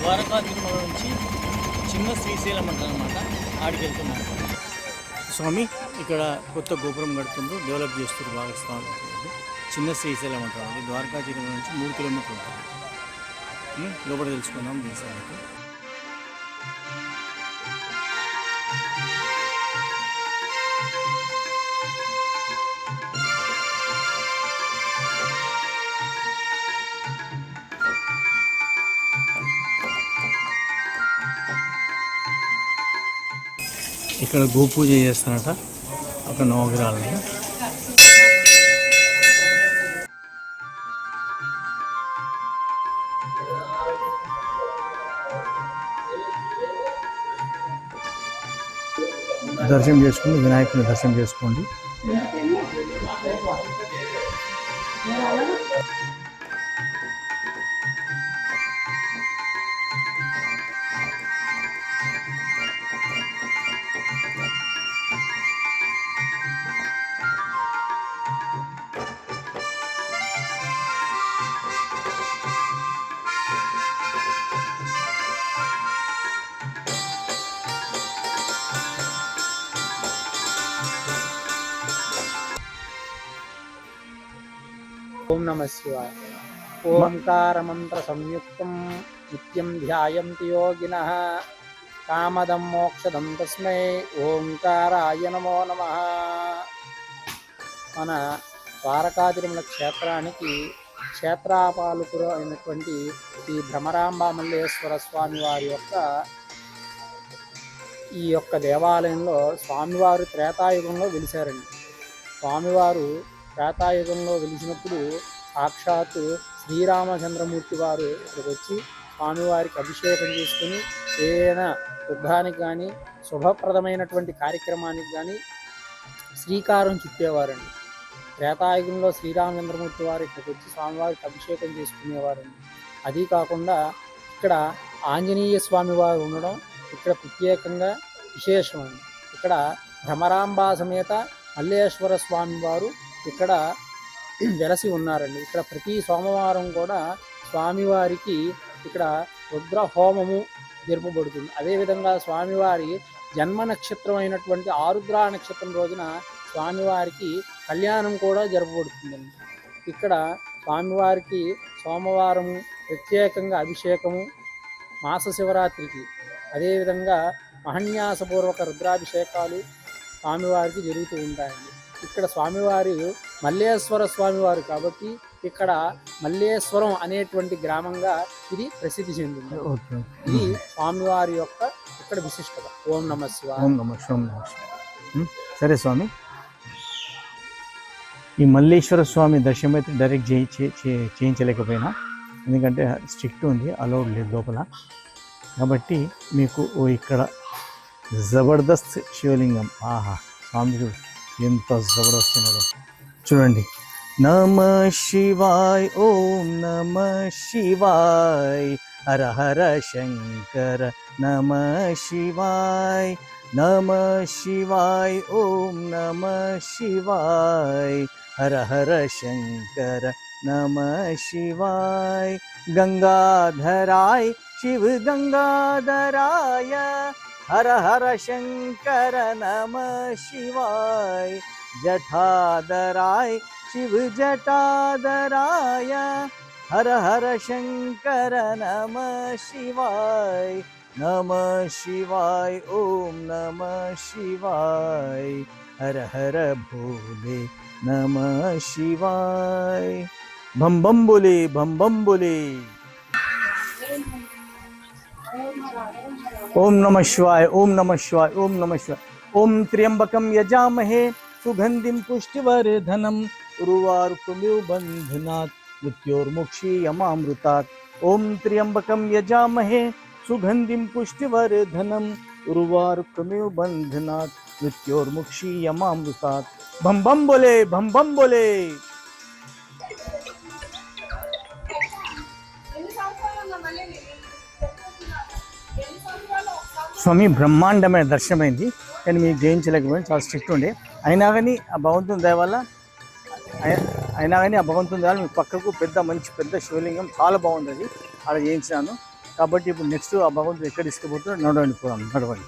ద్వారకా తిరుమల నుంచి చిన్న శ్రీశైలం అంటారనమాట, ఆడికి వెళ్తున్నాను. స్వామి ఇక్కడ కొత్త గోపురం కడుతుండ్రు, డెవలప్ చేస్తారు బాగా. స్వామి చిన్న శ్రీశైలం అంటారు. ద్వారకా తిరుమల నుంచి 3 కిలోమీటర్లు ఉంటుంది. లోపల తెలుసుకుందాం దీని సంగతి. ఇక్కడ గోపూజ చేస్తారట ఒక నవగ్రహాలని. దర్శనం చేసుకోండి, వినాయకుని దర్శనం చేసుకోండి. ఓం నమ శివాయ. ఓంకార మంత్ర సంయుక్తం నిత్యం ధ్యాయంతి యోగినః కామదం మోక్షదం తస్మై ఓంకారాయ నమో నమః. మన ద్వారకా తిరుమల క్షేత్రానికి క్షేత్రపాలకుడు అయినటువంటి శ్రీ భ్రమరాంబ మల్లేశ్వర స్వామి వారి ఈ యొక్క దేవాలయంలో స్వామివారు త్రేతాయుగంలో వెలిశారండి. స్వామివారు త్రేతాయుగంలో వెలిసినప్పుడు సాక్షాత్తు శ్రీరామచంద్రమూర్తి వారు ఇక్కడికి వచ్చి స్వామివారికి అభిషేకం చేసుకుని ఏదైనా యుద్ధానికి కానీ శుభప్రదమైనటువంటి కార్యక్రమానికి కానీ శ్రీకారం చుట్టేవారండి. త్రేతాయుగంలో శ్రీరామచంద్రమూర్తి వారు ఇక్కడికి వచ్చి స్వామివారికి అభిషేకం చేసుకునేవారండి. అదీ కాకుండా ఇక్కడ ఆంజనేయ స్వామి వారు ఉండడం ఇక్కడ ప్రత్యేకంగా విశేషం అండి. ఇక్కడ భ్రమరాంబ సమేత మల్లేశ్వర స్వామి వారు ఇక్కడ వెలసి ఉన్నారండి. ఇక్కడ ప్రతి సోమవారం కూడా స్వామివారికి ఇక్కడ రుద్ర హోమము జరుపబడుతుంది. అదేవిధంగా స్వామివారి జన్మ నక్షత్రం అయినటువంటి ఆరుద్ర నక్షత్రం రోజున స్వామివారికి కళ్యాణం కూడా జరపబడుతుందండి. ఇక్కడ స్వామివారికి సోమవారము ప్రత్యేకంగా అభిషేకము, మాస శివరాత్రికి అదేవిధంగా మహన్యాసపూర్వక రుద్రాభిషేకాలు స్వామివారికి జరుగుతూ ఉంటాయండి. ఇక్కడ స్వామివారి మల్లేశ్వర స్వామివారు కాబట్టి ఇక్కడ మల్లేశ్వరం అనేటువంటి గ్రామంగా ఇది ప్రసిద్ధి చెందింది. ఇది స్వామివారి యొక్క ఇక్కడ విశిష్టత. ఓం నమ శివాయ. ఓం నమ శివాయ. సరే స్వామి, ఈ మల్లేశ్వర స్వామి దర్శనం అయితే డైరెక్ట్ చేయించలేకపోయినా, ఎందుకంటే స్ట్రిక్ట్ ఉంది, అలౌడ్ లేదు లోపల. కాబట్టి మీకు ఇక్కడ జబర్దస్త్ శివలింగం. ఆహా, స్వామి చూడు ఎంత జబర్దస్త్ ఉన్నాడో చూడండి. నమ శివాయ్, ఓం నమ శివాయ్, హర హర శంకర నమ శివాయ్, నమ శివాయ్, ఓం నమ శివాయ్, హర హర శంకర నమ శివాయ్. గంగాధరాయ్ శివ గంగాధరాయ, హర హర శంకర నమ శివాయ్. జటాధరాయ శివ జటాధరాయ, హర హర శంకర నమ శివాయ్. నమ శివాయ్, ఓం నమ శివాయ్, హర హర భోలే నమ శివాయ్. బం బం బోలే, బం బం బోలే. ఓం నమ శివాయ, ఓం నమ శివాయ, ఓం నమ శివాయ. ఓం త్ర్యంబకం యజామహే సుగంధిం పుష్టివర్ధనం ఉర్వారుకమివ బంధనాత్ మృత్యోర్ముక్షీయమామృతాత్. ఓం త్ర్యంబకం యజామహే సుగంధిం పుష్టివర్ధనం ఉర్వారుకమివ బంధనాత్ మృత్యోర్ముక్షీయమామృతాత్. భం భం బోలే, భం భం బోలే. స్వామి బ్రహ్మాండమైన దర్శనమైంది, కానీ మీకు జయించలేకపోయింది, చాలా స్ట్రిక్ట్ ఉండే. అయినా కానీ ఆ భగవంతుని దయ వల్ల మీకు పక్కకు మంచి పెద్ద శివలింగం చాలా బాగుంది, అది అలా చేయించినాను. కాబట్టి ఇప్పుడు నెక్స్ట్ ఆ భగవంతుడు ఎక్కడ తీసుకుపోతాడో నడవండి పోదాం, నడవండి.